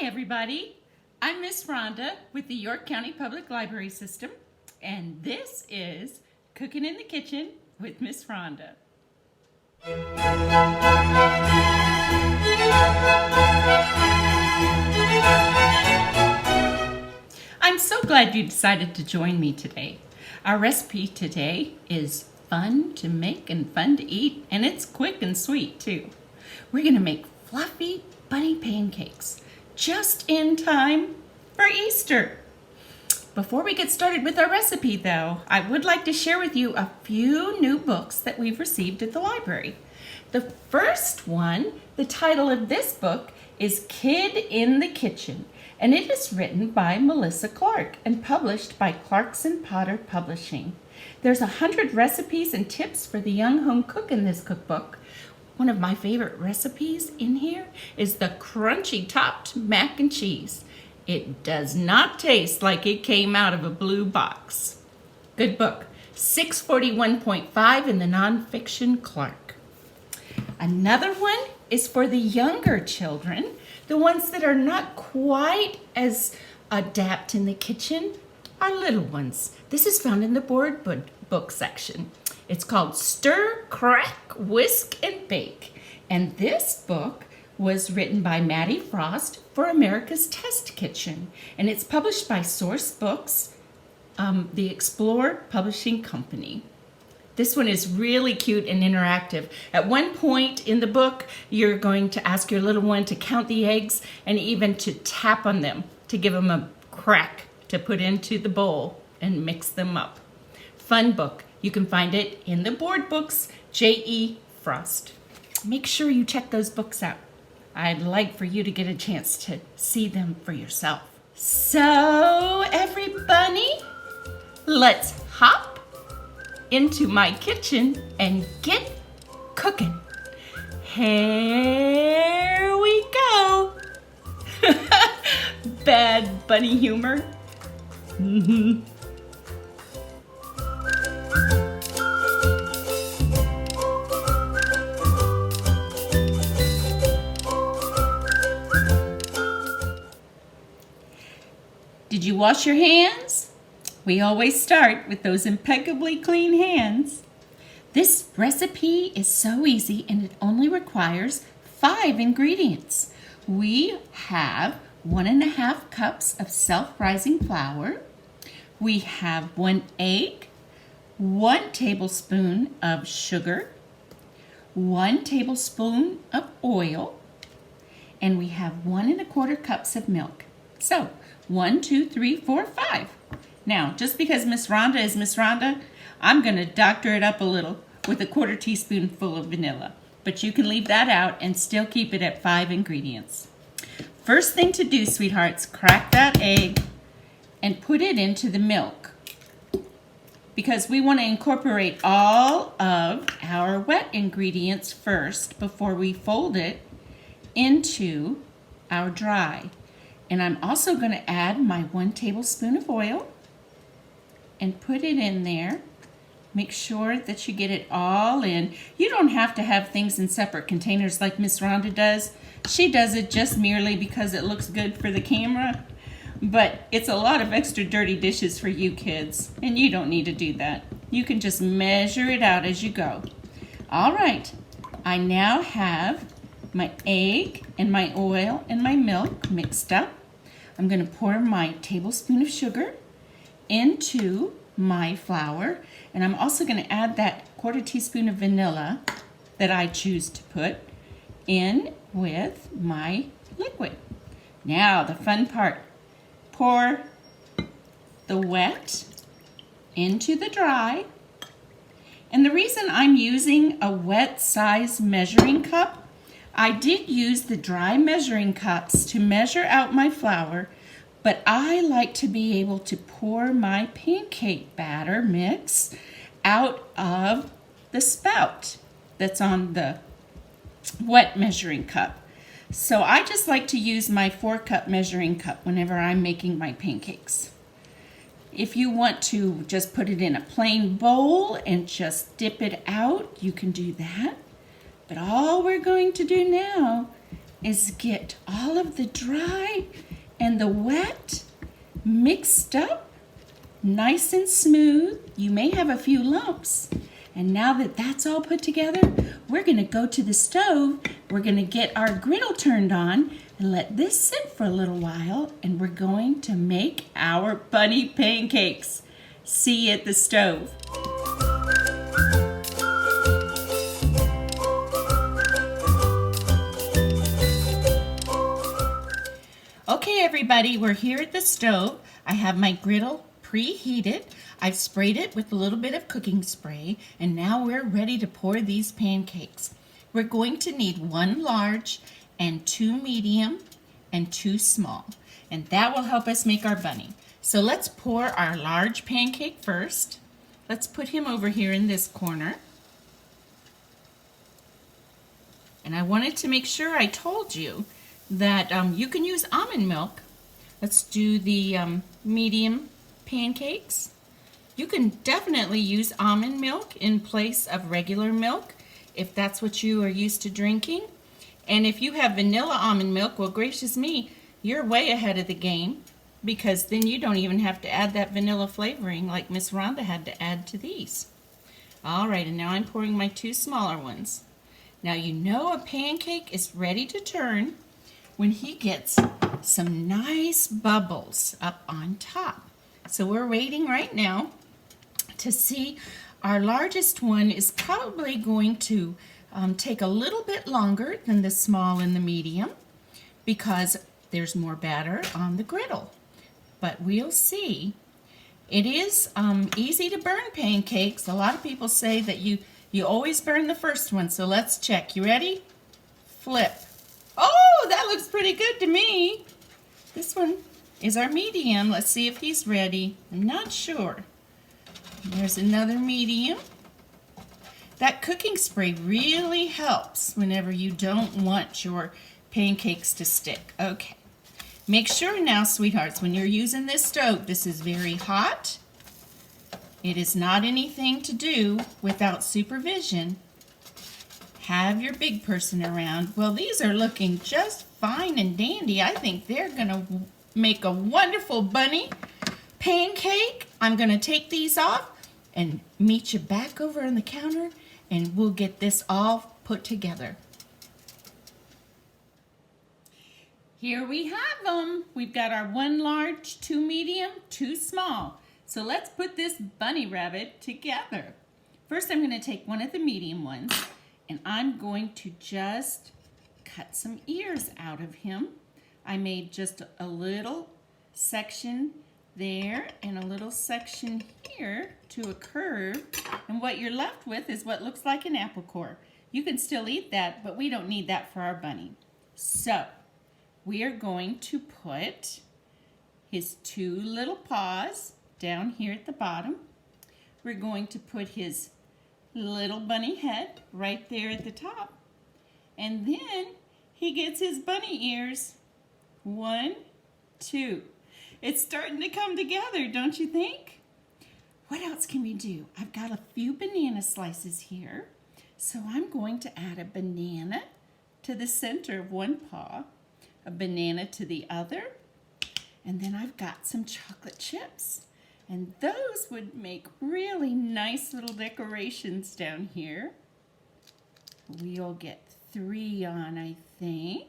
Hi everybody, I'm Miss Rhonda with the York County Public Library System, and this is Cookin' in the Kitchen with Miss Rhonda. I'm so glad you decided to join me today. Our recipe today is fun to make and fun to eat, and it's quick and sweet too. We're going to make fluffy bunny pancakes just in time for Easter. Before we get started with our recipe though, I would like to share with you a few new books that we've received at the library. The first one, the title of this book is Kid in the Kitchen, and it is written by Melissa Clark and published by Clarkson Potter Publishing. There's 100 recipes and tips for the young home cook in this cookbook. One of my favorite recipes in here is the crunchy topped mac and cheese. It does not taste like it came out of a blue box. Good book. 641.5 in the nonfiction Clark. Another one is for the younger children, the ones that are not quite as adept in the kitchen, our little ones. This is found in the board book section. It's called Stir, Crack, Whisk, and Bake. And this book was written by Maddie Frost for America's Test Kitchen. And it's published by Source Books, the Explorer Publishing Company. This one is really cute and interactive. At one point in the book, you're going to ask your little one to count the eggs and even to tap on them to give them a crack to put into the bowl and mix them up. Fun book. You can find it in the board books, J.E. Frost. Make sure you check those books out. I'd like for you to get a chance to see them for yourself. So, everybody, let's hop into my kitchen and get cooking. Here we go. Bad bunny humor. Did you wash your hands? We always start with those impeccably clean hands. This recipe is so easy and it only requires 5 ingredients. We have 1.5 cups of self-rising flour. We have 1 egg, 1 tablespoon of sugar, 1 tablespoon of oil, and we have 1.25 cups of milk. So 1, 2, 3, 4, 5. Now, just because Miss Rhonda is Miss Rhonda, I'm going to doctor it up a little with a 1/4 teaspoonful of vanilla. But you can leave that out and still keep it at 5 ingredients. First thing to do, sweethearts, crack that egg and put it into the milk, because we want to incorporate all of our wet ingredients first before we fold it into our dry. And I'm also going to add my 1 tablespoon of oil and put it in there. Make sure that you get it all in. You don't have to have things in separate containers like Miss Rhonda does. She does it just merely because it looks good for the camera. But it's a lot of extra dirty dishes for you kids, and you don't need to do that. You can just measure it out as you go. All right, I now have my egg and my oil and my milk mixed up. I'm going to pour my tablespoon of sugar into my flour, and I'm also going to add that 1/4 teaspoon of vanilla that I choose to put in with my liquid. Now, the fun part. Pour the wet into the dry. And the reason I'm using a wet size measuring cup, I did use the dry measuring cups to measure out my flour, but I like to be able to pour my pancake batter mix out of the spout that's on the wet measuring cup. So I just like to use my 4-cup measuring cup whenever I'm making my pancakes. If you want to just put it in a plain bowl and just dip it out, you can do that. But all we're going to do now is get all of the dry and the wet mixed up, nice and smooth. You may have a few lumps. And now that that's all put together, we're gonna go to the stove. We're gonna get our griddle turned on and let this sit for a little while, and we're going to make our bunny pancakes. See you at the stove. Okay, everybody, we're here at the stove. I have my griddle preheated. I've sprayed it with a little bit of cooking spray, and now we're ready to pour these pancakes. We're going to need 1 large and 2 medium and 2 small, and that will help us make our bunny. So let's pour our large pancake first. Let's put him over here in this corner. And I wanted to make sure I told you that you can use almond milk. Let's do the medium pancakes. You can definitely use almond milk in place of regular milk if that's what you are used to drinking. And if you have vanilla almond milk, well, gracious me, you're way ahead of the game, because then you don't even have to add that vanilla flavoring like Miss Rhonda had to add to these. All right, and now I'm pouring my 2 smaller ones. Now you know a pancake is ready to turn when he gets some nice bubbles up on top. So we're waiting right now to see. Our largest one is probably going to take a little bit longer than the small and the medium because there's more batter on the griddle. But we'll see. It is easy to burn pancakes. A lot of people say that you always burn the first one, so let's check. You ready? Flip. Oh, that looks pretty good to me. This one is our medium. Let's see if he's ready. I'm not sure. There's another medium. That cooking spray really helps whenever you don't want your pancakes to stick. Okay. Make sure now, sweethearts, when you're using this stove, this is very hot. It is not anything to do without supervision. Have your big person around. Well, these are looking just fine and dandy. I think they're gonna make a wonderful bunny pancake. I'm gonna take these off and meet you back over on the counter, and we'll get this all put together. Here we have them. We've got our 1 large, 2 medium, 2 small. So let's put this bunny rabbit together. First, I'm going to take one of the medium ones, and I'm going to just cut some ears out of him. I made just a little section there and a little section here to a curve, and what you're left with is what looks like an apple core. You can still eat that, but we don't need that for our bunny. So we are going to put his 2 little paws down here at the bottom. We're going to put his little bunny head right there at the top. And then he gets his bunny ears. 1, 2. It's starting to come together, don't you think? What else can we do? I've got a few banana slices here. So I'm going to add a banana to the center of one paw, a banana to the other, and then I've got some chocolate chips. And those would make really nice little decorations down here. We'll get 3 on, I think.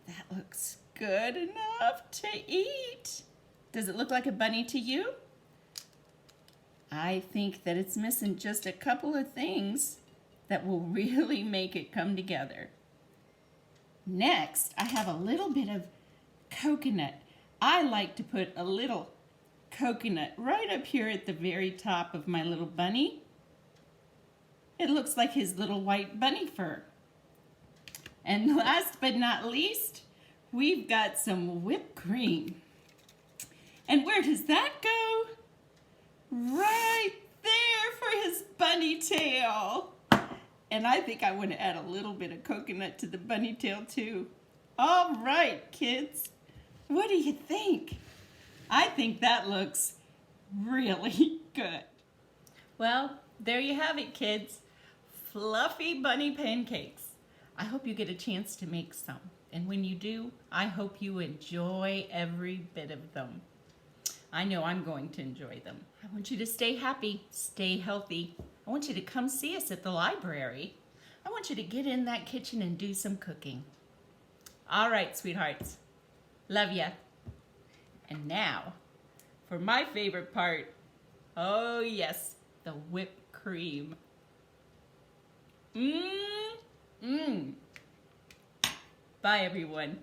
That looks good enough to eat. Does it look like a bunny to you? I think that it's missing just a couple of things that will really make it come together. Next, I have a little bit of coconut. I like to put a little coconut right up here at the very top of my little bunny. It looks like his little white bunny fur. And last but not least, we've got some whipped cream. And where does that go? Right there for his bunny tail. And I think I want to add a little bit of coconut to the bunny tail too. All right, kids. What do you think? I think that looks really good. Well, there you have it, kids. Fluffy bunny pancakes. I hope you get a chance to make some. And when you do, I hope you enjoy every bit of them. I know I'm going to enjoy them. I want you to stay happy, stay healthy. I want you to come see us at the library. I want you to get in that kitchen and do some cooking. All right, sweethearts. Love ya. And now, for my favorite part. Oh yes, the whipped cream. Bye, everyone.